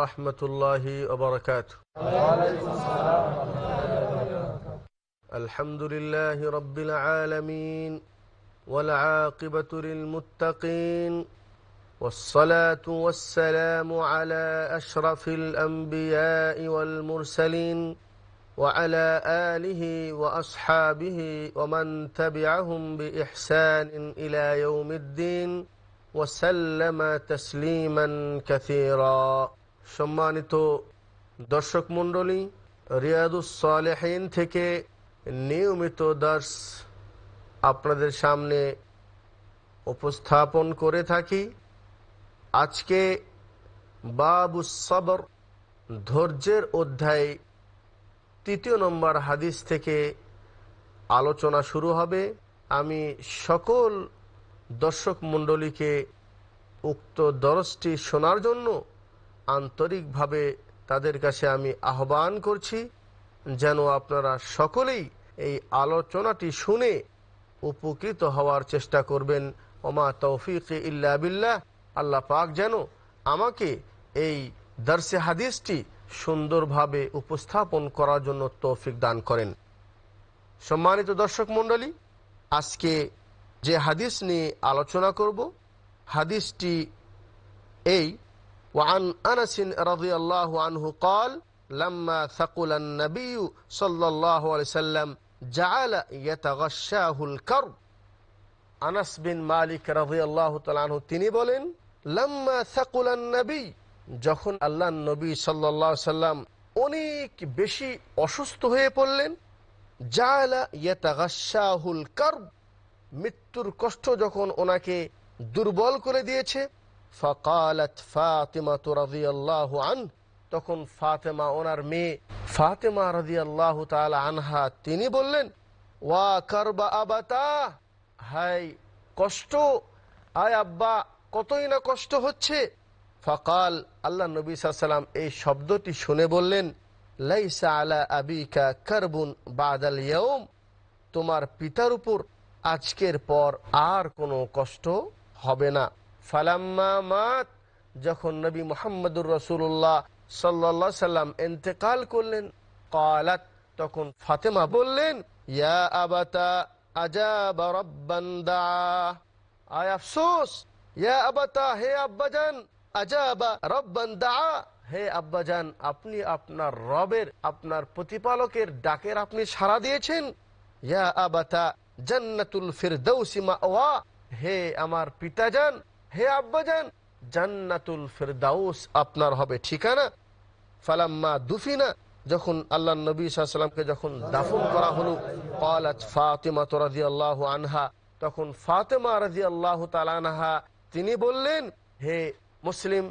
রহমতুল্লাহি ওয়া বারাকাতুহু। আলহামদুলিল্লাহি রাব্বিল আলামিন ওয়াল আকিবাতু লিল মুত্তাকিন والصلاة والسلام على أشرف الأنبياء والمرسلين وعلى آله وأصحابه ومن تبعهم بإحسان إلى يوم الدين وسلم تسليما كثيرا। সম্মানিত দর্শক মণ্ডলী, রিয়াদুস সালেহিন থেকে নিয়মিত দর্স আপনাদের সামনে উপস্থাপন করে থাকি। আজকে বাবুস সবর, ধৈর্যের অধ্যায়, 3 নম্বর হাদিস থেকে আলোচনা শুরু হবে। আমি সকল দর্শক মণ্ডলীকে উক্ত দর্সটি শোনার জন্য আন্তরিকভাবে তাদের কাছে আমি আহ্বান করছি, যেন আপনারা সকলেই এই আলোচনাটি শুনে উপকৃত হওয়ার চেষ্টা করবেন। ওমা তৌফিক ইল্লা বিল্লাহ। আল্লাহ পাক যেন আমাকে এই দর্সে হাদিসটি সুন্দরভাবে উপস্থাপন করার জন্য তৌফিক দান করেন। সম্মানিত দর্শক মণ্ডলী, আজকে যে হাদিস নিয়ে আলোচনা করব, হাদিসটি এই: ওয়ান আনাস রাদিয়াল্লাহু আনহু قال لما ثقل النبي صلى الله عليه وسلم جعل يتغشاه الكرب। আনাস বিন মালিক রাদিয়াল্লাহু তাআলা আনহু তিনি বলেন, লাম্মা সাকুলান নবী, যখন আল্লাহর নবী সাল্লাল্লাহু আলাইহি সাল্লাম অনেক বেশি অসুস্থ হয়ে পড়লেন, জাআলা ইয়াতাগাশশাহুল কারব, মৃত্যুর কষ্ট যখন ওনাকে দুর্বল করে দিয়েছে, ফাকালাত ফাতিমা রাদিয়াল্লাহু আনহা, তখন ফাতেমা, ওনার মেয়ে ফাতেমা রাদিয়াল্লাহু তাআলা আনহা তিনি বললেন, ওয়া কারবা আবাতা, হাই কষ্ট, আয় আব্বা কতই না কষ্ট হচ্ছে। ফাকাল, আল্লাহ নবী সাল্লাল্লাহু আলাইহি সাল্লাম এই শব্দটি শুনে বললেন, লাইসা আলা আবিকা কারবুন বাদাল ইয়াউম, তোমার পিতার উপর আজকের পর আর কোনো কষ্ট হবে না। ফালাম্মা মাত, যখন নবী মুহাম্মদুর রাসূলুল্লাহ সাল্লাল্লাহু আলাইহি সাল্লাম ইন্তেকাল করলেন, ক্বালাত, তখন ফাতেমা বললেন, ইয়া আবাতা আজাবা রাব্বান দা, আয় আফসোস, ইয়া আবাতা, হে আব্বাজান, আজাবা রাব্বান দা, হে আব্বাজান, আপনি আপনার রবের, আপনার প্রতিপালকের ডাকের আপনি সাড়া দিয়েছেন। ইয়া আবাতা জান্নাতুল ফিরদাউসি মাওয়া, হে আমার পিতাজান, হে আব্বাজান, জান্নাতুল ফিরদাউস আপনার হবে ঠিকানা। ফালাম্মা দুফিনা, যখন আল্লাহ নবী সাল্লাল্লাহু আলাইহি ওয়াসাল্লামকে যখন দাফন করা হলো, ক্বালাত ফাতিমা রাদিয়াল্লাহু আনহা, তখন ফাতেমা রাদিয়াল্লাহু তাআলা আনহা তিনি বললেন, হে মুসলিম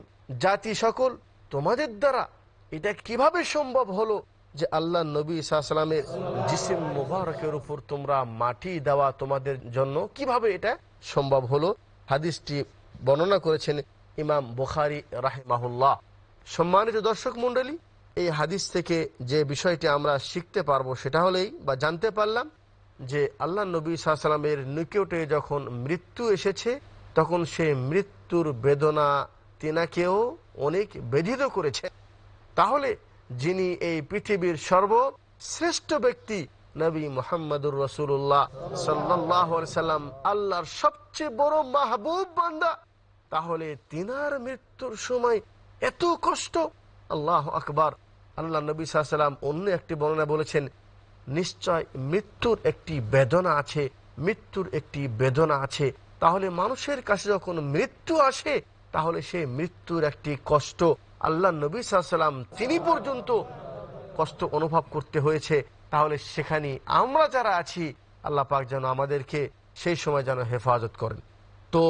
জাতি সকল, তোমাদের দ্বারা এটা কিভাবে সম্ভব হলো যে আল্লাহ নবী সাল্লাল্লাহু আলাইহি ওয়াসাল্লামের জিসিম মুবারকের উপর তোমরা মাটি দেওয়া তোমাদের জন্য কিভাবে এটা সম্ভব হলো? হাদিসটি বর্ণনা করেছেন ইমাম বুখারী রাহিমাহুল্লাহ। সম্মানিত দর্শক মণ্ডলী, এই হাদিস থেকে যে বিষয়টি আমরা শিখতে পারবো সেটা হলেই বা জানতে পারলাম যে আল্লাহ নবী সাল্লাল্লাহু আলাইহি ওয়াসাল্লামের নিকটে যখন মৃত্যু এসেছে, তখন সে মৃত্যুর বেদনা তিনাকেও অনেক ব্যথিত করেছে। তাহলে যিনি এই পৃথিবীর সর্বশ্রেষ্ঠ ব্যক্তি নবী মুহাম্মদুর রাসূলুল্লাহ সাল্লাল্লাহু আলাইহি সাল্লাম, আল্লাহর সবচেয়ে বড় মাহবুব বান্দা, তাহলে তিনার মৃত্যুর সময় এত কষ্ট! আল্লাহু আকবার। আল্লাহ নবী সাল্লাল্লাহু আলাইহি সাল্লাম অন্য একটি বর্ণনা বলেছেন, নিশ্চয় মৃত্যুর একটি বেদনা আছে, মৃত্যুর একটি বেদনা আছে। তাহলে মানুষের কাছে যখন মৃত্যু আসে, তাহলে সে মৃত্যুর একটি কষ্ট আল্লাহ নবী সাল্লাল্লাহু আলাইহি সাল্লাম তিনি পর্যন্ত কষ্ট অনুভব করতে হয়েছে। তাহলে সেখানে আমরা যারা আছি, আল্লাহ পাক যেন আমাদেরকে সেই সময় যেন হেফাজত করেন। তো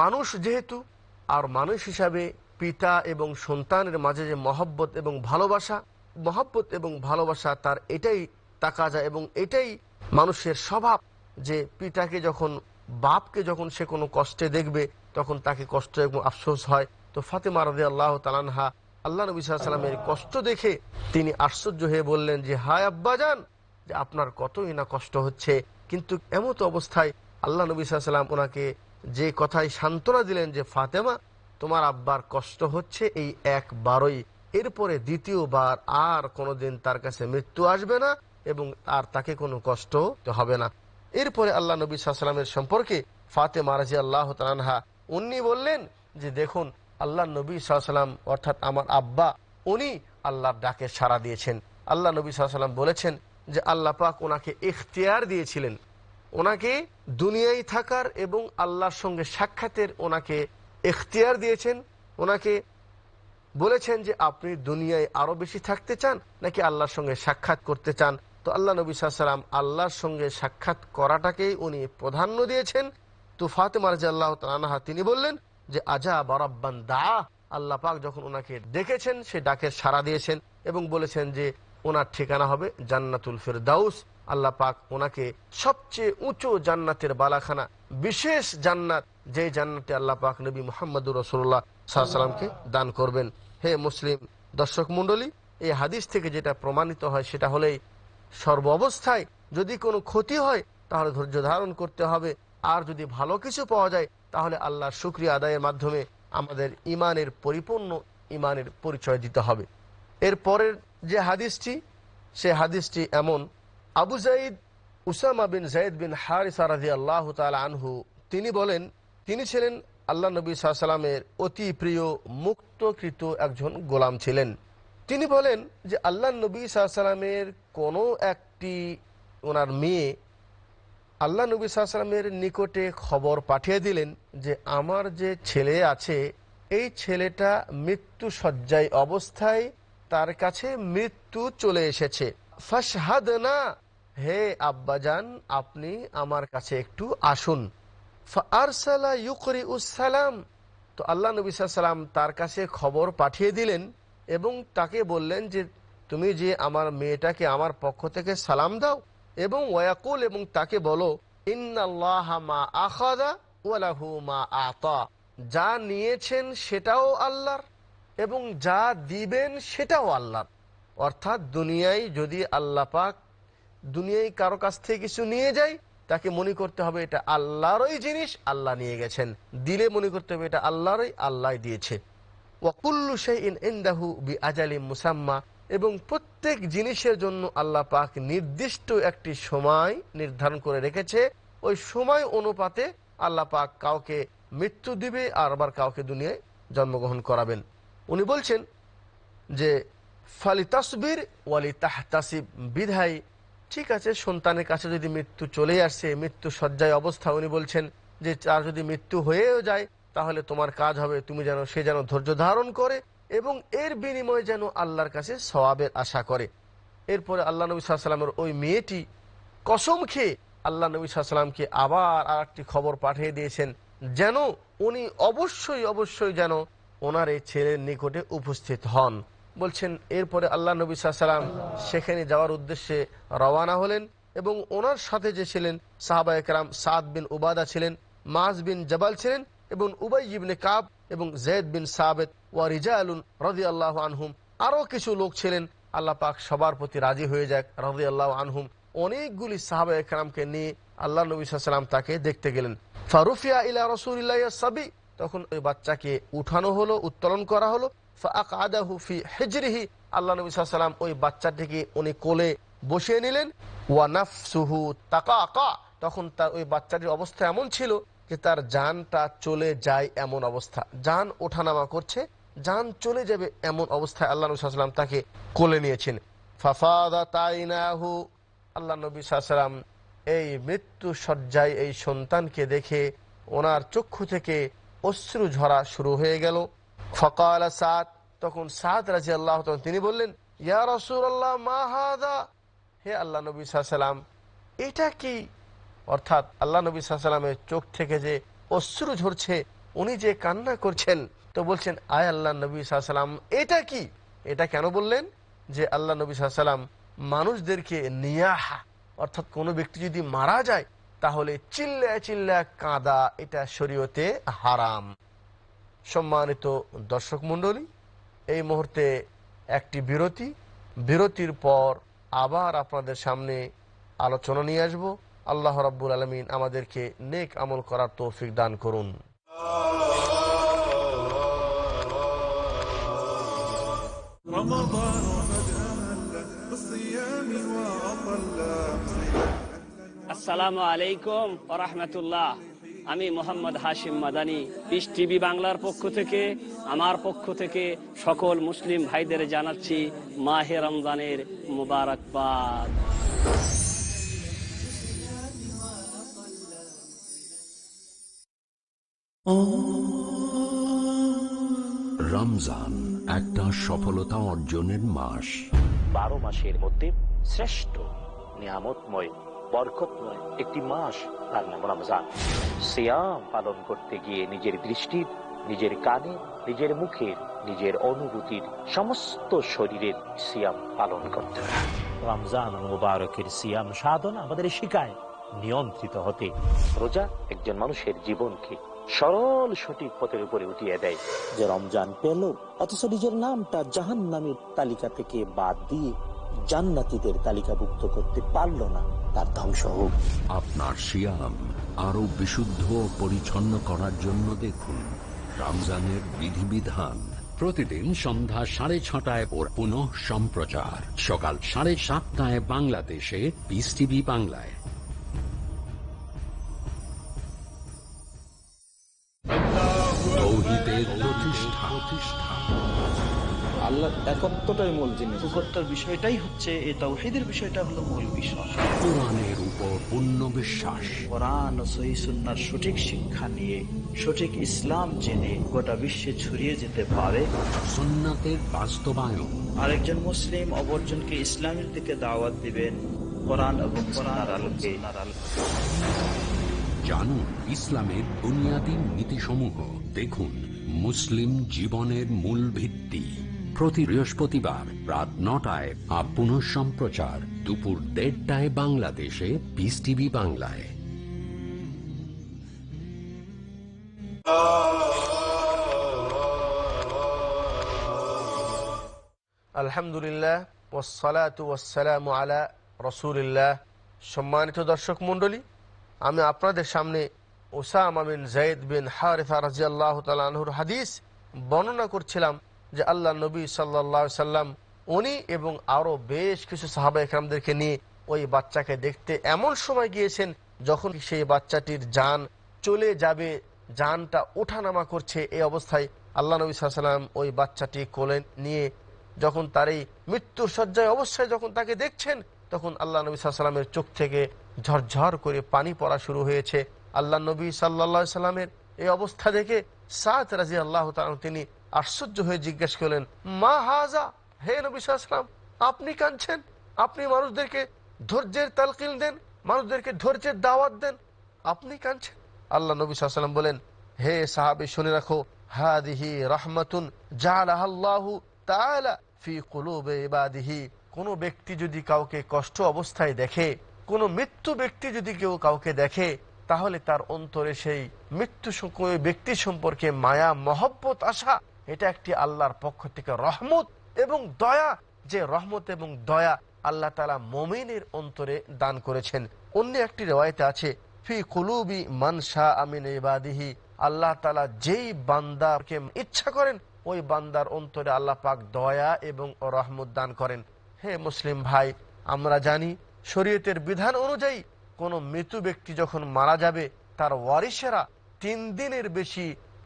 মানুষ যেহেতু, আর মানুষ হিসাবে পিতা এবং সন্তানের মাঝে যে মহব্বত এবং ভালোবাসা তার এটাই তাকাজা এবং এটাই মানুষের স্বভাব, যে পিতাকে যখন, বাপকে যখন সে কোনো কষ্টে দেখবে, তখন তাকে কষ্ট এবং আফসোস হয়। তো ফাতেমা রাদিয়াল্লাহু তাআলা আনহা আল্লাহ নবী সাল্লাল্লাহু আলাইহি ওয়াসাল্লামের কষ্ট দেখে তিনি আশ্চর্য হয়ে বললেন যে, হায় আব্বাজান, যে আপনার কতই না কষ্ট হচ্ছে। কিন্তু এমত অবস্থায় আল্লাহ নবী সাল্লাল্লাহু আলাইহি ওয়াসাল্লাম ওনাকে যে কথায় সান্ত্বনা দিলেন যে, ফাতেমা, তোমার আব্বার কষ্ট হচ্ছে এই একবারই, এরপরে দ্বিতীয়বার আর কোনোদিন তার কাছে মৃত্যু আসবে না এবং আর তাকে কোনো কষ্ট হবে না। এরপরে আল্লাহ নবী সাল্লাল্লাহু আলাইহি ওয়াসাল্লামের সম্পর্কে ফাতেমা রাদিয়াল্লাহু তাআলা আনহা উনি বললেন যে দেখুন, আল্লাহ নবী সাল্লাল্লাহু আলাইহি ওয়াসাল্লাম অর্থাৎ আমার আব্বা উনি আল্লাহর ডাকে সাড়া দিয়েছেন। আল্লাহ নবী সাল্লাল্লাহু আলাইহি ওয়াসাল্লাম বলেছেন যে আল্লাহ পাক ওনাকে ইখতিয়ার দিয়েছিলেন, ওনাকে দুনিয়ায় থাকার এবং আল্লাহর সঙ্গে সাক্ষাতের ওনাকে ইখতিয়ার দিয়েছেন। ওনাকে বলেছেন যে আপনি দুনিয়ায় আরো বেশি থাকতে চান নাকি আল্লাহর সঙ্গে সাক্ষাৎ করতে চান। তো আল্লাহ নবী সাল্লাল্লাহু আলাইহি ওয়াসাল্লাম আল্লাহর সঙ্গে সাক্ষাৎ করাটাকেই উনি প্রাধান্য দিয়েছেন। তো ফাতেমা রাদিয়াল্লাহু তাআলা আনহা তিনি বললেন যে আজা বারাব্বান দা, আল্লাহ পাক যখন ওনাকে ডেকেছেন সে ডাকের সাড়া দিয়েছেন এবং বলেছেন যে ওনার ঠিকানা হবে জান্নাতুল ফিরদাউস। আল্লাহ পাক ওনাকে সবচেয়ে উঁচু জান্নাতের বালাখানা, বিশেষ জান্নাত, যে জান্নাতে আল্লাহ পাক নবী মুহাম্মদুর রাসূলুল্লাহ সাল্লাল্লাহু আলাইহি ওয়াসাল্লামকে দান করবেন। হে মুসলিম দর্শক মণ্ডলী, এই হাদিস থেকে যেটা প্রমাণিত হয় সেটা হলেই সর্ব অবস্থায় যদি কোনো ক্ষতি হয় তাহলে ধৈর্য ধারণ করতে হবে, আর যদি ভালো কিছু পাওয়া যায় তাহলে আল্লাহর শুকরিয়া আদায়ের মাধ্যমে আমাদের ইমানের পরিপূর্ণ ইমানের পরিচয় দিতে হবে। এরপরের যে হাদিসটি, সে হাদিসটি এমন, আবু যায়েদ উসামা বিন যায়েদ বিন হারিসা রাদিয়াল্লাহু তাআলা আনহু তিনি বলেন, তিনি ছিলেন আল্লাহ নবী সাল্লাল্লাহু আলাইহি ওয়াসাল্লামের অতি প্রিয় মুক্তকৃত একজন গোলাম ছিলেন। তিনি বলেন যে আল্লাহ নবী সাল্লাল্লাহু আলাইহি ওয়াসাল্লামের কোনো একটি ওনার মেয়ে আল্লাহ নবী সাল্লাল্লাহু আলাইহি ওয়াসাল্লামের নিকটে খবর পাঠিয়ে দিলেন যে আমার যে ছেলে আছে এই ছেলেটা মৃত্যু শয্যায় অবস্থায় তার কাছে মৃত্যু চলে এসেছে। ফাশহাদনা, হে আব্বাজান আপনি আমার কাছে একটু আসুন। ফাআরসালা ইউকরিউস সালাম, তো আল্লাহ নবী সাল্লাল্লাহু আলাইহি ওয়াসাল্লাম তার কাছে খবর পাঠিয়ে দিলেন এবং তাকে বললেন যে তুমি যে আমার মেয়েটাকে আমার পক্ষ থেকে সালাম দাও এবং ওয়াকুল, এবং তাকে বলো ইন্নাল্লাহা মা আখাযা ওয়া লাহু মা আতা, যা নিয়েছেন সেটাও আল্লাহর এবং যা দিবেন সেটাও আল্লাহর। অর্থাৎ দুনিয়ায় যদি আল্লাহ পাক দুনিয়ায় কারো কাছ থেকে কিছু নিয়ে যায় তাকে মনে করতে হবে এটা আল্লাহরই জিনিস, আল্লাহ নিয়ে গেছেন। দিলে মনে করতে হবে এটা আল্লাহরই, আল্লাহ দিয়েছে। ওয়া কুল্লু শাইইন ইনদাহু বিআজালিন মুসাম্মা, এবং প্রত্যেক জিনিসের জন্য আল্লাহ পাক নির্দিষ্ট একটি সময় নির্ধারণ করে রেখেছে। ওই সময় অনুপাতে আল্লাহ পাক কাউকে মৃত্যু দিবে আর আবার কাউকে দুনিয়ায় জন্মগ্রহণ করাবেন। উনি বলছেন যে ফালিতাসবির ওয়ালিতাহতাসিব, বিধায় ঠিক আছে সন্তানের কাছে যদি মৃত্যু চলে আসে, মৃত্যু শয্যায় অবস্থা, উনি বলছেন যে তার যদি মৃত্যু হয়েও যায় তাহলে তোমার কাজ হবে তুমি যেন সে যেন ধৈর্য ধারণ করে এবং এর বিনিময়ে যেন আল্লাহর কাছে সওয়াবের আশা করে। এরপরে আল্লাহ নবী সাল্লাল্লাহু আলাইহি ওয়াসাল্লামের ওই মেয়েটি কসম খেয়ে আল্লাহ নবী সাল্লাল্লাহু আলাইহি ওয়াসাল্লামকে আবার আর একটি খবর পাঠিয়ে দিয়েছেন যেন উনি অবশ্যই যেন ওনার এই ছেলের নিকটে উপস্থিত হন। বলছেন এরপরে আল্লাহ নবী সাল্লাল্লাহু আলাইহি ওয়াসাল্লাম সেখানে যাওয়ার উদ্দেশ্যে রওয়ানা হলেন এবং ওনার সাথে যে ছিলেন সাহাবায়ে কেরাম, সাদ বিন উবাদা ছিলেন, মাজ বিন জাবাল ছিলেন এবং উবাই ইবনে কাব এবং যায়েদ বিন সাবিত ওয়া রিজালুন রাদিয়াল্লাহু আনহুম, আরও কিছু লোক ছিলেন। আল্লাহ পাক সবার প্রতি রাজি হয়ে যাক, রাদিয়াল্লাহু আনহুম। অনেকগুলি সাহাবায়ে কেরামকে নিয়ে আল্লাহ নবী সাল্লাল্লাহু আলাইহি ওয়াসাল্লাম তাকে দেখতে গেলেন। ফারুফিয়া ইলা রাসূলিল্লাহি সাবি, তখন ওই বাচ্চাকে উঠানো হলো, উত্তোলন করা হলো। ফাআকআদাহু ফি হিজরিহি, আল্লাহ নবী সাল্লাল্লাহু আলাইহি ওয়াসাল্লাম ওই বাচ্চাটিকে উনি কোলে বসিয়ে নিলেন। ওয়া নাফসুহু তাকাকা, তখন তার ওই বাচ্চাটির অবস্থা এমন ছিল যে তার জানটা চলে যায় এমন অবস্থা, জান ওঠানামা করছে, জান চলে যাবে এমন অবস্থায় আল্লাহ নবী সাল্লাল্লাহু আলাইহি ওয়াসাল্লাম তাকে কোলে নিয়েছেন। ফাফাদাত আইনাহু, আল্লাহ নবী সাল্লাল্লাহু আলাইহি ওয়াসাল্লাম এই মৃত্যু শয্যায় এই সন্তানকে দেখে ওনার চক্ষু থেকে অশ্রু ঝরা শুরু হয়ে গেল। ফাকাল সাদ, তখন সাদ রাদিয়াল্লাহু তাআলা তিনি বললেন ইয়া রাসূলুল্লাহ মা হাদা, হে আল্লাহ নবী সাল্লাল্লাহু আলাইহি ওয়াসাল্লাম এটা কি? অর্থাৎ আল্লাহ নবী সাল্লাল্লাহু আলাইহি ওয়াসাল্লামের চোখ থেকে যে অশ্রু ঝরছে, উনি যে কান্না করছেন, তো বলছেন আয় আল্লাহ নবী সাল্লাল্লাহু আলাইহি ওয়াসাল্লাম এটা কি? এটা কেন বললেন? যে আল্লাহ নবী সাল্লাল্লাহু আলাইহি ওয়াসাল্লাম মানুষদেরকে নিয়াহা, অর্থাৎ কোনো ব্যক্তি যদি মারা যায় তাহলে চিল্লায় চিল্লায় কাঁদা এটা শরীয়তে হারাম। সম্মানিত দর্শক মণ্ডলী, এই মুহূর্তে একটি বিরতির পর আবার আপনাদের সামনে আলোচনা নিয়ে আসব। আল্লাহ রাব্বুল আলামিন আমাদেরকে নেক আমল করার তৌফিক দান করুন। رمضان قد أهل بالصيام وأطل. আসসালামু আলাইকুম ওয়া রাহমাতুল্লাহ। আমি মোহাম্মদ হাশিম মাদানী, পিস টিভি বাংলার পক্ষ থেকে, আমার পক্ষ থেকে সকল মুসলিম ভাইদের জানাচ্ছি মাহে রমজানের মুবারকবাদ। রমজান একটা সফলতা অর্জনের মাস। 12 মাসের মধ্যে শ্রেষ্ঠ নিয়ামতময় বরকতময় একটি মাস, তার নাম রমজান। সিয়াম পালন করতে গিয়ে নিজের দৃষ্টির, নিজের কানে, নিজের মুখের, নিজের অনুভূতির, সমস্ত শরীরের সিয়াম পালন করতে হয়। রমজান মুবারকের সিয়াম সাধনা আমাদের শিখায় নিয়ন্ত্রিত হতে। রোজা একজন মানুষের জীবনকে সরল সঠিক পথের উপরে উঠিয়ে দেয়। যে রমজান পেল অথচ নিজের নামটা জাহান্নামীর তালিকা থেকে বাদ দিয়ে জান্নাতীদের তালিকাভুক্ত করতে পারল না, তার ধ্বংস হোক। আপনার সিয়াম আরো বিশুদ্ধ ও পরিচ্ছন্ন করার জন্য দেখুন রমজানের বিধিবিধান। প্রতিদিন সন্ধ্যা 6:30 ওর পুনঃ সম্প্রচার সকাল 7:30 বাংলাদেশে পিস টিভি বাংলায়। তৌহিদের প্রতিষ্ঠা। আল্লাহর একাত্মটাই মূল জিনিস, উপরটার বিষয়টাই হচ্ছে এই তাওহীদের বিষয়টা হলো মূল বিষয়। কোরআনের উপর পূর্ণ বিশ্বাস, কোরআন ও সহিহ সুন্নাহর সঠিক শিক্ষা নিয়ে সঠিক ইসলাম জেনে গোটা বিশ্বে ছড়িয়ে যেতে পারে। সুন্নাতের বাস্তবায়ন। আরেকজন মুসলিম অপরজনকে ইসলামের দিকে দাওয়াত দিবেন কোরআন এবং সুন্নাহর আলোকে। জানুন ইসলামের বুনিয়াদী নীতিসমূহ। দেখুন মুসলিম জীবনের মূল ভিত্তি। প্রতি বৃহস্পতিবার রাত 9টায় আর পুনঃ সম্প্রচার দুপুর 1:30 বাংলাদেশে পিস টিভি বাংলায়। আলহামদুলিল্লাহ ওয়াসসালাতু ওয়াসসালামু আলা রাসূলিল্লাহ। সম্মানিত দর্শক মণ্ডলী, আমি আপনাদের সামনে উসামা বিন যায়েদ বিন হারিসা রাদিয়াল্লাহু তাআলা আনহুর হাদিস বর্ণনা করছিলাম যে আল্লাহ নবী সাল্লাল্লাহু আলাইহি সাল্লাম উনি এবং আরও বেশ কিছু সাহাবা একরামদেরকে নিয়ে ওই বাচ্চাকে দেখতে এমন সময় গিয়েছেন যখন সেই বাচ্চাটির জান চলে যাবে, জানটা ওঠানামা করছে। এই অবস্থায় আল্লাহ নবী সাল্লাল্লাহু আলাইহি সাল্লাম ওই বাচ্চাটি কোলে নিয়ে যখন তার এই মৃত্যুর শয্যায় অবস্থায় যখন তাকে দেখছেন, তখন আল্লাহ নবী সাল্লাল্লাহু আলাইহি সাল্লামের চোখ থেকে ঝরঝর করে পানি পড়া শুরু হয়েছে। আল্লাহ নবী সাল্লাল্লাহু আলাইহি সাল্লামের এই অবস্থা দেখে সাদ রাদিয়াল্লাহু তাআলা তিনি আশ্চর্য হয়ে জিজ্ঞেস করলেন, মা হাজা, হে নবী সাল্লাল্লাহু আলাইহি সাল্লাম, আপনি কাঁদছেন? আপনি মানুষদেরকে ধৈর্যের তালকিন দেন, মানুষদেরকে ধৈর্যের দাওয়াত দেন, আপনি কাঁদছেন? আল্লাহ নবী সাল্লাল্লাহু আলাইহি সাল্লাম বলেন, হে সাহাবী শুনে রাখো, হাদিহি রাহমাতুন জাআলাহাল্লাহু তাআলা ফি কুলুবি ইবাদিহি। কোনো ব্যক্তি যদি কাউকে কষ্ট অবস্থায় দেখে, কোনো মৃত্যু ব্যক্তি যদি কেউ কাউকে দেখে, তাহলে তার অন্তরে সেই মৃত্যু ব্যক্তি সম্পর্কে মায়া মহব্বত আসা, এটা একটি আল্লাহর পক্ষ থেকে রহমত এবং দয়া। যে রহমত এবং দয়া আল্লাহ তাআলা মুমিনের অন্তরে দান করেছেন। অন্য একটি রিওয়ায়াতে আছে, ফি কুলুবি মান শাআ মিন ইবাদিহি। আল্লাহ তাআলা যেই বান্দাকে ইচ্ছা করেন ওই বান্দার অন্তরে আল্লাহ পাক দয়া এবং রহমত দান করেন। হে মুসলিম ভাই, আমরা জানি শরীয়তের বিধান অনুযায়ী কোনো মৃত ব্যক্তি যখন মারা যাবে, তার ওয়ারিসেরা 3 দিনের বেশি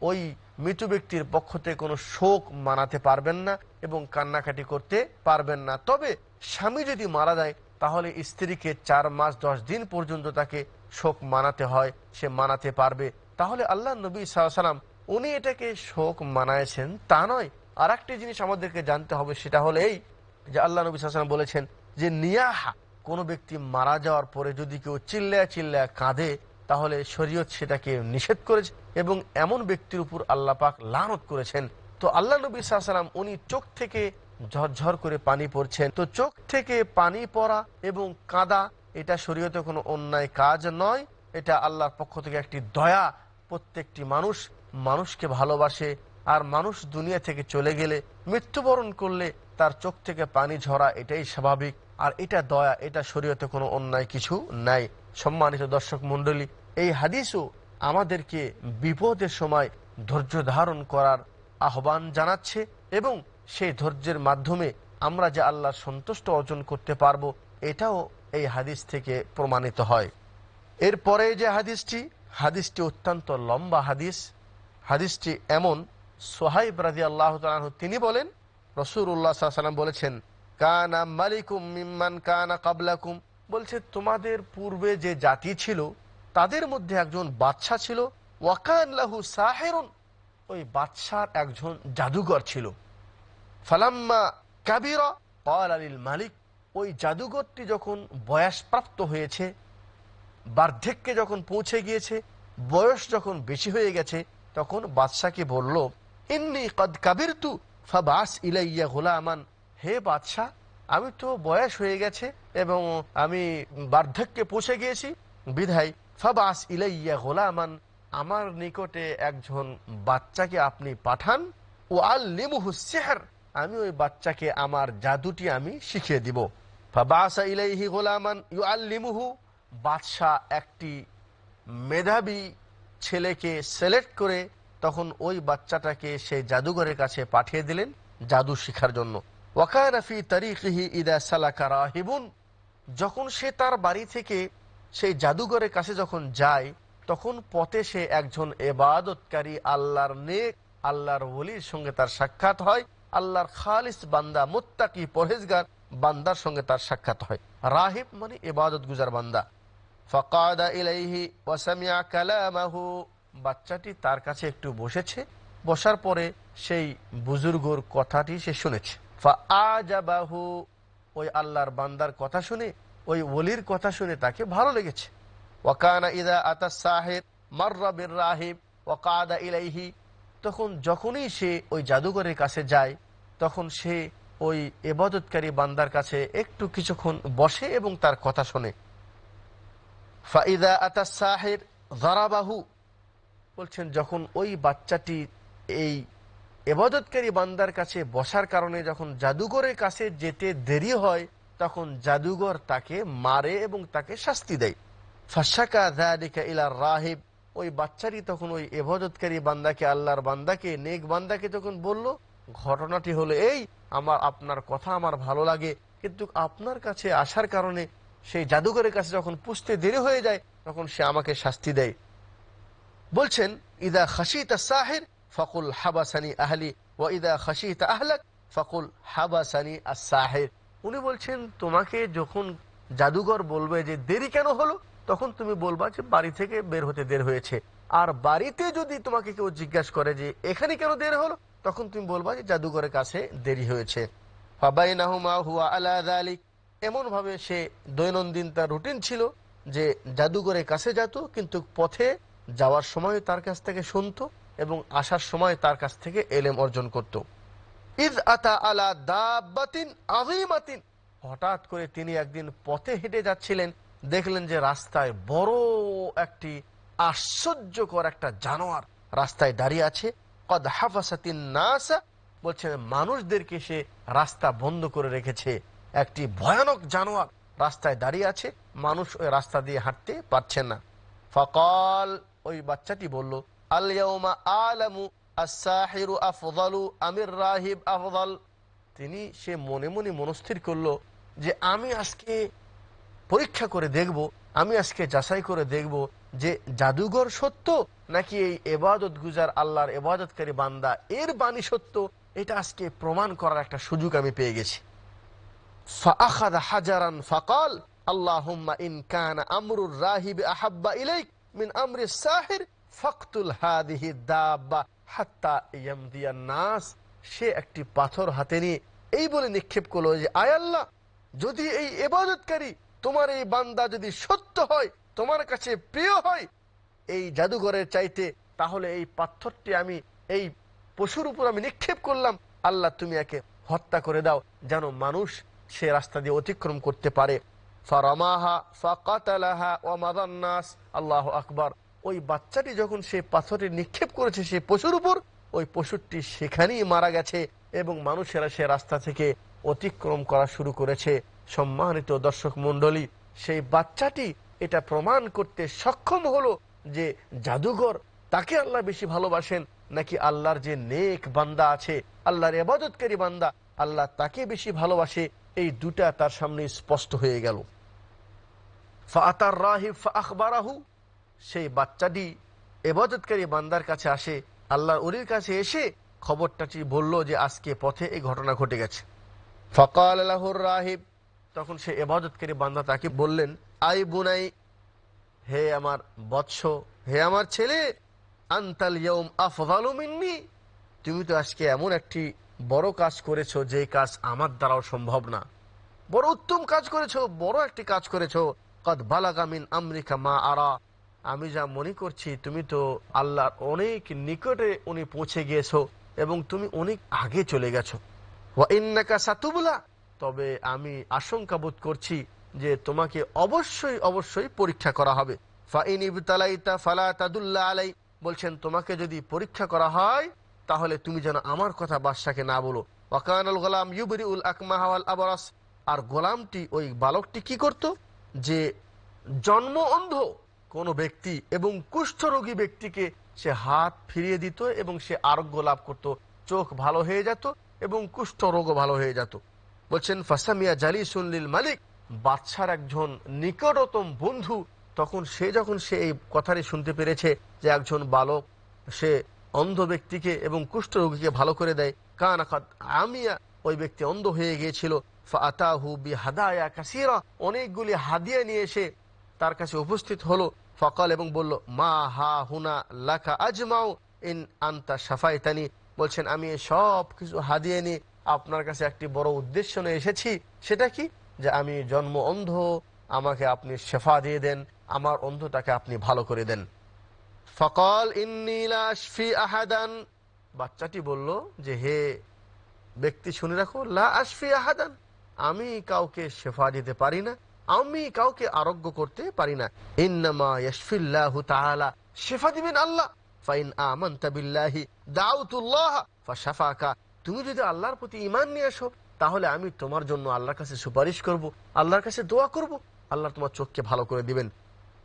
ওই মৃত ব্যক্তির পক্ষ থেকে কোনো শোক মানাতে পারবেন না এবং কান্নাকাটি করতে পারবেন না। তবে স্বামী যদি মারা যায় তাহলে স্ত্রীকে 4 মাস 10 দিন পর্যন্ত তাকে শোক মানাতে হয়, সে মানাতে পারবে। তাহলে আল্লাহ নবী সাল্লাল্লাহু আলাইহি ওয়াসাল্লাম উনি এটাকে শোক মানায়ছেন তা নয়। আর একটি জিনিস আমাদেরকে জানতে হবে, সেটা হলো এই যে আল্লাহ নবী সাল্লাল্লাহু আলাইহি ওয়াসাল্লাম বলেছেন যে নিয়াহা, কোনো ব্যক্তি মারা যাওয়ার পরে যদি কেউ চিল্লায় চিল্লায় কাঁদে তাহলে শরীয়ত সেটাকে নিষেধ করেছে এবং এমন ব্যক্তির উপর আল্লাহ পাক লানত করেছেন। তো আল্লাহ নবী সাল্লাল্লাহু আলাইহি ওয়াসাল্লাম উনি চোখ থেকে ঝরঝর করে পানি পড়ছেন। তো চোখ থেকে পানি পড়া এবং কাঁদা এটা শরীয়তে কোনো অন্যায় কাজ নয়, এটা আল্লাহর পক্ষ থেকে একটি দয়া। প্রত্যেকটি মানুষ মানুষকে ভালোবাসে, আর মানুষ দুনিয়া থেকে চলে গেলে, মৃত্যুবরণ করলে তার চোখ থেকে পানি ঝরা এটাই স্বাভাবিক, আর এটা দয়া, এটা শরীয়তে কোনো অন্যায় কিছু নাই। সম্মানিত দর্শক মণ্ডলী, এই হাদিসও আমাদেরকে বিপদের সময় ধৈর্য ধারণ করার আহ্বান জানাচ্ছে এবং সেই ধৈর্যের মাধ্যমে আমরা যে আল্লাহর সন্তুষ্ট অর্জন করতে পারবো, এটাও এই হাদিস থেকে প্রমাণিত হয়। এরপরে যে হাদিসটি অত্যন্ত লম্বা হাদিস। হাদিসটি এমন, সোহাইব রাদিয়াল্লাহু তাআলা আনহু তিনি বলেন, রাসূলুল্লাহ সাল্লাল্লাহু আলাইহি ওয়াসাল্লাম বলেছেন, কানা মালিকুম মিম্মান কানা ক্বাবলাকুম, বলছে তোমাদের পূর্বে যে জাতি ছিল তাদের মধ্যে একজন বাদশা ছিল, ওয়াকান লাহু সাহিরুন, ওই বাদশার একজন জাদুঘর ছিল। ফালাম্মা কাবিরা ক্বালা লিল মালিক, ওই জাদুঘরটি যখন বয়সপ্রাপ্ত হয়েছে, বার্ধক্যে যখন পৌঁছে গিয়েছে, বয়স যখন বেশি হয়ে গেছে, তখন বাদশাকে বলল, ইন্নী কদ কাবিরতু ফাবাস ইলাইয়া গুলামান, হে বাদশা, আমি তো বয়স হয়ে গেছে এবং আমি বার্ধক্যে পৌঁছে গিয়েছি, বিধায় ফাবাস ইলাইয়া গুলামান, আমার নিকটে একজন বাচ্চাকে আপনি পাঠান, ও আল্লিমুহু সিহর, আমি ওই বাচ্চাকে আমার জাদুটি আমি শিখিয়ে দিব। ফাবাসা ইলাইহি গুলামান ইউআল্লিমুহু, বাদশাহ একটি মেধাবী ছেলেকে সিলেক্ট করে তখন ওই বাচ্চাটাকে সেই জাদুঘরের কাছে পাঠিয়ে দিলেন জাদু শিখার জন্য। ওয়াকানা ফি তারিকিহি ইদা সালাকা রাহিবুন, যখন সে তার বাড়ি থেকে সেই জাদুঘরের কাছে যখন যায়, তখন পথে সে একজন ইবাদতকারী আল্লাহর নেক আল্লাহর ওলির সঙ্গে তার সাক্ষাৎ হয়, আল্লাহর খালিস বান্দা মুত্তাকি পরহেজগার বান্দার সঙ্গে তার সাক্ষাৎ হয়। রাহিব মানে ইবাদত গুজার বান্দা। ফাকাদা ইলাইহি ওয়া সামিআ কালামাহু, বাচ্চাটি তার কাছে একটু বসেছে, বসার পরে সেই বুজুর্গর কথাটি সে শুনেছে। ফাআজাবাহু, ওই আল্লাহর বান্দার কথা শুনে, ওই ওলির কথা শুনে তাকে ভালো লেগেছে। ওয়াকানা ইযা আতাস সাহির মাররা বির রাহিব ওয়াকাদা ইলাইহি, তখন যখনই সে ওই জাদুঘরের কাছে যায়, তখন সে ওই ইবাদতকারী বান্দার কাছে একটু কিছুক্ষণ বসে এবং তার কথা শোনে। ফাইদা আতাস সাহির যারাবাহু, বলছেন যখন ওই বাচ্চাটি এই ইবাদতকারী বান্দার কাছে বসার কারণে যখন জাদুঘরের কাছে যেতে দেরি হয়, তখন জাদুঘর তাকে মারে এবং তাকে শাস্তি দেয়। ফাশাকা যালিকা ইলার রাহিব, ওই বাচ্চাটি তখন ওই ইবাদতকারী বান্দাকে, আল্লাহর বান্দাকে, নেক বান্দাকে তখন বলল, ঘটনাটি হলো এই, আপনার কথা আমার ভালো লাগে, কিন্তু আপনার কাছে আসার কারণে সেই জাদুঘরের কাছে যখন পুষতে দেরি হয়ে যায়, তখন সে আমাকে শাস্তি দেয়। বলছেন, ইদা খাশিতা সাহির ফাকুল হাবাসানি আহলি ওয়া ইদা খাশিতা আহলাক ফাকুল হাবাসানি আস-সাহির। উনি বলছেন, তোমাকে যখন জাদুঘর বলবে যে দেরি কেন হলো, তখন তুমি বলবা যে বাড়ি থেকে বের হতে দেরি হয়েছে। আর বাড়িতে যদি তোমাকে কেউ জিজ্ঞাসা করে যে এখানে কেন দেরি হলো, তখন তুমি বলবা যে জাদুঘরের কাছে দেরি হয়েছে। ফাবাইনাহুমা হুয়া আলা যালিক, এমন ভাবে সে দৈনন্দিন তার রুটিন ছিল যে জাদুঘরের কাছে যেত, কিন্তু পথে যাওয়ার সময় তার কাছ থেকে শুনতো এবং আসার সময় তার কাছ থেকে এলেম অর্জন করত। ইয আতা আলা দাব্বাতিন আযীমাতিন, হঠাৎ করে তিনি একদিন পথে হেঁটে যাচ্ছিলেন, দেখলেন যে রাস্তায় বড় একটি আশ্চর্যকর একটা জানোয়ার রাস্তায় দাঁড়িয়ে আছে। কদ হাফাসাতিন নাস, বলছে মানুষদেরকে সে রাস্তা বন্ধ করে রেখেছে। একটি ভয়ানক জানোয়ার রাস্তায় দাঁড়িয়ে আছে, মানুষ ওই রাস্তা দিয়ে হাঁটতে পারছে না। ফাকাল, ওই বাচ্চাটি বলল, আল ইয়াউমা আলামু আস-সাহিরু আফদালু আমির রাহিব আফদাল। সে মনে মনে মনস্থির করলো যে আমি আজকে পরীক্ষা করে দেখব, আমি আজকে যাচাই করে দেখব যে জাদুঘর সত্য নাকি এই ইবাদত গুজার আল্লাহর ইবাদতকারী বান্দা এর বাণী সত্য। এটা আজকে প্রমাণ করার একটা সুযোগ আমি পেয়ে গেছি। ফাআখাযা হাজারান ফাকাল আল্লাহুম্মা ইন কানা আমরুর রাহিব আহাব্বা ইলাইক মিন আমরি সাহির ফাকতুল হাদিহি দাব্বা হাত্তা ইয়ামদিয়ান নাস। সে একটি পাথর হাতে নিয়ে এই বলে নিক্ষেপ করলো যে আয় আল্লাহ, যদি এই ইবাদতকারী তোমার এই বান্দা যদি সত্য হয়, তোমার কাছে প্রিয় হয় এই জাদুঘরের চাইতে, তাহলে এই পাথরটি আমি এই পশুর উপর আমি নিক্ষেপ করলাম, আল্লাহ তুমি একে হত্যা করে দাও, যেন মানুষ সে রাস্তা দিয়ে অতিক্রম করতে পারে। ফারামাহা ফাকাতালাহা ওয়া মাদান নাস। আল্লাহু আকবার। ওই বাচ্চাটি যখন সে পাথরটি নিক্ষেপ করেছে সে পশুর উপর, ওই পশুটি সেখানেই মারা গেছে এবং মানুষেরা সে রাস্তা থেকে অতিক্রম করা শুরু করেছে। সম্মানিত দর্শক মণ্ডলী, সেই বাচ্চাটি এটা প্রমাণ করতে সক্ষম হলো যে জাদুঘর তাকে আল্লাহ বেশি ভালোবাসেন নাকি আল্লাহর যে নেক বান্দা আছে, আল্লাহর ইবাদতকারী বান্দা, আল্লাহ তাকে বেশি ভালোবাসে, এই দুটা তার সামনে স্পষ্ট হয়ে গেল। ফাআতার রাহিব ফাআখবারাহু, সেই বাচ্চাটি ইবাদতকারী বান্দার কাছে আসে, আল্লাহর ওলির কাছে এসে খবরটাটি বলল যে আজকে পথে এই ঘটনা ঘটে গেছে। ফাকাল লাহুর রাহিব, তখন সে ইবাদতকারী বান্দা তাকে বললেন, আই বুনাই, হে আমার বৎস, হে আমার ছেলে, আনতাল ইয়াউম আফযালু মিন্নি, তুমি তো আজকে এমন একটি বড় কাজ করেছো যে কাজ আমার দ্বারাও সম্ভব না, বড় উত্তম কাজ করেছো, বড় একটি কাজ করেছো। কদ বালাগা মিন আমরিকা মা আরা, আমি যা মনে করছি তুমি তো আল্লাহর অনেক নিকটে উনি পৌঁছে গিয়েছো এবং তুমি অনেক আগে চলে গেছো। ওয়া ইন্নাকা সাতুবলা, তবে আমি আশঙ্কা বোধ করছি যে তোমাকে অবশ্যই অবশ্যই পরীক্ষা করা হবে। ফা ইন ইবতালাইতা ফালা তাদুল্লা আলাই, বলছেন তোমাকে যদি পরীক্ষা করা হয় তাহলে তুমি যেন আমার কথা বাদশাকে না বলো। ওয়া কানাল গোলাম ইউবরিউল আকমাহা ওয়াল আবরাস, আর গোলামটি, ওই বালকটি কি করত, যে জন্ম অন্ধ কোন ব্যক্তি এবং কুষ্ঠরোগী ব্যক্তিকে সে হাত ফিরিয়ে দিত এবং সে আরোগ্য লাভ করত, চোখ ভালো হয়ে যেত এবং কুষ্ঠ রোগও ভালো হয়ে যেত। বলছেন ফাসামিয়া জালিসুল লিল মালিক, বাদশার একজন নিকটতম বন্ধু, তখন সে এই কথাটি শুনতে পেরেছে যে একজন বালক সে অন্ধ ব্যক্তিকে এবং কুষ্ঠ রোগীকে ভালো করে দেয়। কানাকাত আমিয়া, ওই ব্যক্তি অন্ধ হয়ে গিয়েছিল। ফাআতাহু বিহাদায়া কাসীরা, অনেকগুলি হাদিয়া নিয়ে এসে তার কাছে উপস্থিত হলো। ফকাল, এবং বলল, মা হা হুনা লাকা আজমাউ ইন আনতা শাফাইতানি, বলছেন আমি সব কিছু হাদিয়া নিয়ে আপনার কাছে একটি বড় উদ্দেশ্য নিয়ে এসেছি। সেটা কি, যে আমি জন্ম অন্ধ, আমাকে আপনি শেফা দিয়ে দেন, আমার অন্ধটাকে আপনি ভালো করে দেন। ফকাল ইন্নী লা আশফি আহাদান, বাচ্চাটি বলল যে হে ব্যক্তি শুনে রাখো, লা আশফি আহাদান, আমি কাউকে শেফা দিতে পারি না, আমি কাউকে আরোগ্য করতে পারি না। ইন্নামা ইয়াশফিল্লাহু তাআলা, শেফা দিবেন আল্লাহ। ফাইন আমানতা বিল্লাহি দাউতুল্লাহ ফাশাফাকা, তুমি যদি আল্লাহর প্রতি ঈমান নিয়ে আসো তাহলে আমি তোমার জন্য আল্লাহর কাছে সুপারিশ করব, আল্লাহর কাছে দোয়া করব, আল্লাহ তোমার চোখকে ভালো করে দিবেন।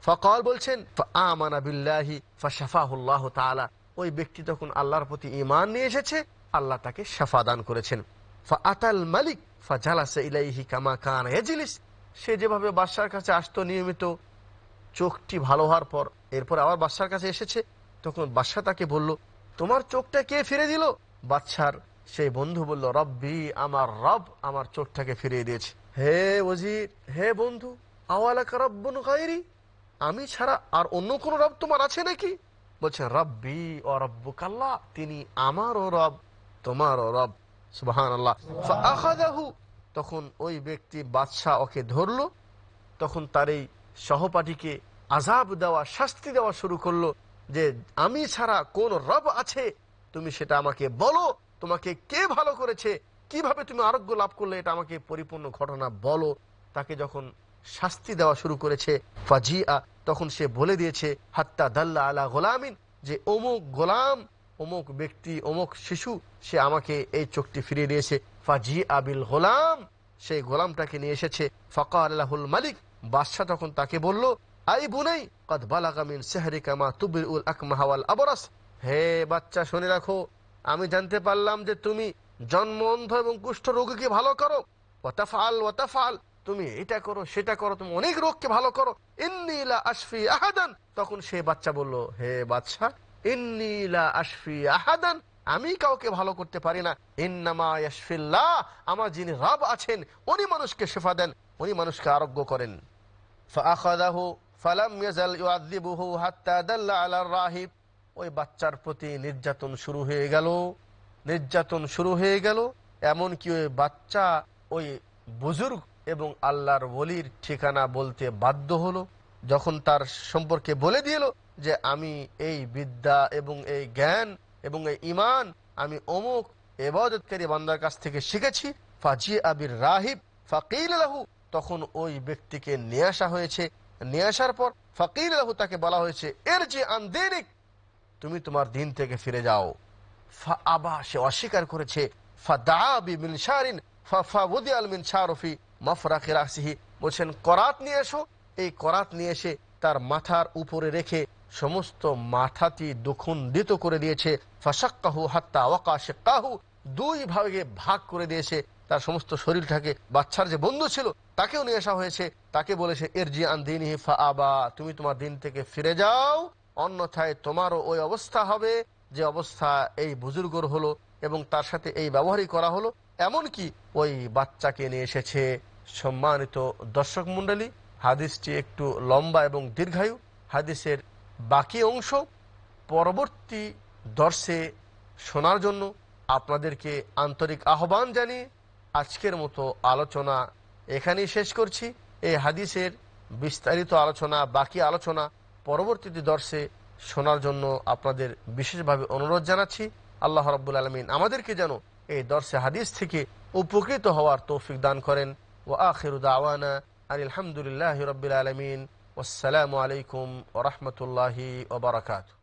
ফাকাল, বলছেন ফাআমানা বিল্লাহি ফাশাফাহুল্লাহু তাআলা, ওই ব্যক্তি তখন আল্লাহর প্রতি ঈমান নিয়ে এসেছে, আল্লাহ তাকে শিফা দান করেছেন। ফাআতাল মালিক ফাজালাসা ইলাইহি কামা কানা ইয়াজলিস, সে যেভাবে বাদশার কাছে আসতো নিয়মিত, চোখটি ভালো হওয়ার পর এরপর আবার বাদশার কাছে এসেছে, তখন বাদশা তাকে বলল, তোমার চোখটা কে ফিরে দিল? বাদশার সেই বন্ধু বলল, রব্বি, আমার রব আমার চোখটাকে ফিরিয়ে দিয়েছে। হে ওজির, হে বন্ধু, আওয়ালাকা রব্বুন গায়রি, আমি ছাড়া আর অন্য কোন রব তোমার আছে নাকি? বলছে রব্বি ও রব্বুকাল্লাহ, তিনি আমারও রব তোমারও রব। সুবহানাল্লাহ। ফাআখাযাহু, তখন ওই ব্যক্তি বাদশা ওকে ধরলো, তখন তার এই সহপাঠীকে আযাব দেওয়া, শাস্তি দেওয়া শুরু করলো যে আমি ছাড়া কোন রব আছে তুমি সেটা আমাকে বলো, তোমাকে কে ভালো করেছে, কিভাবে তুমি আরোগ্য লাভ করলে, এটা আমাকে পরিপূর্ণ ঘটনা বলো। তাকে যখন শাস্তি দেওয়া শুরু করেছে, ফাজিআ, তখন সে বলে দিয়েছে, হাত্তা দাল্লা আলা গোলামিন, যে অমুক গোলাম, অমুক ব্যক্তি, অমুক শিশু, সে আমাকে এই চোখটি ফিরিয়ে দিয়েছে। ফাজিআ বিল গোলাম, সেই গোলামটাকে নিয়ে এসেছে। ফাকাল লাহুল মালিক, বাদশা তখন তাকে বলল, আই বুনাই কদ বালাগা মিন সিহরিকা মা তুবরিউল আকমাহা ওয়াল আবরাস, হে বাচ্চা শুনে রাখো, আমি জানতে পারলাম যে তুমি জন্ম অন্ধ এবং কুষ্ঠ রোগীকে ভালো করো। ওয়াতাফআল, তুমি এটা করো সেটা করো, তুমি অনেক রোগকে ভালো করো। ইন্নী লা আশফি আহাদান, তখন সে বাচ্চা বলল, হে বাদশা, ইন্নী লা আশফি আহাদান, আমি কাউকে ভালো করতে পারি না। ইন্নামা ইয়াশফিল্লাহ, আমার যিনি রব আছেন উনি মানুষকে শিফা দেন, উনি মানুষকে আরোগ্য করেন। ফাআখাযাহু ফালাম ইয়াজাল ইউআযিবুহু হাত্তা দাল্লা আলা রাহিব, ওই বাচ্চার প্রতি নির্যাতন শুরু হয়ে গেল, এমন কি ওই বাচ্চা ওই বুজুর্গ এবং আল্লাহর ওলির ঠিকানা বলতে বাধ্য হলো। যখন তার সম্পর্কে বলে দিল যে আমি এই বিদ্যা এবং এই জ্ঞান এবং এই ঈমান আমি অমুক ইবাদতকারী বান্দার কাছ থেকে শিখেছি, ফাজিআ বির রাহিব ফাকিল লাহু, তখন ওই ব্যক্তিকে নিয়ে আসা হয়েছে। নিয়ে আসার পর ফাকিল লাহু, তাকে বলা হয়েছে, ইরজি আন দীনিক, তুমি তোমার দিন থেকে ফিরে যাও। ফাআবা, সে অস্বীকার করেছে। ফাদা বিমিনশারিন ফাওয়াদিআল মিনশারু ফি মাফরাকি রাসিহি, বলেন করাত নিয়ে এসো, এই করাত নিয়ে এসে তার মাথার উপরে রেখে সমস্ত মাথাটি দুখণ্ডিত করে দিয়েছে। ফাশাক্কাহু হাত্তা ওয়াকা শিক্কাহু, দুই ভাগে ভাগ করে দিয়েছে তার সমস্ত শরীরটাকে। বাচ্চার যে বন্ধু ছিল তাকেও নিয়ে আসা হয়েছে, তাকে বলেছে ইরজি আন দীনিহি ফাআবা, তুমি তোমার দিন থেকে ফিরে যাও, অন্যথায় তোমারও ওই অবস্থা হবে যে অবস্থা এই বুজুর্গর হলো, এবং তার সাথে এই ব্যবহারই করা হলো। এমনকি ওই বাচ্চাকে নিয়ে এসেছে। সম্মানিত দর্শক মণ্ডলী, হাদিসটি একটু লম্বা এবং দীর্ঘায়ু। হাদিসের বাকি অংশ পরবর্তী দর্শে শোনার জন্য আপনাদেরকে আন্তরিক আহ্বান জানিয়ে আজকের মতো আলোচনা এখানেই শেষ করছি। এই হাদিসের বিস্তারিত আলোচনা, বাকি আলোচনা পরবর্তীতে দর্শে শোনার জন্য আপনাদের বিশেষভাবে অনুরোধ জানাচ্ছি। আল্লাহ রাব্বুল আলামিন আমাদেরকে যেন এই দর্শে হাদিস থেকে উপকৃত হওয়ার তৌফিক দান করেন। ওয়া আখিরু দাওয়ানা আলহামদুলিল্লাহি রাব্বিল আলামিন। ওয়াসসালামু আলাইকুম ওয়া রাহমাতুল্লাহি ওয়া বারাকাতুহু।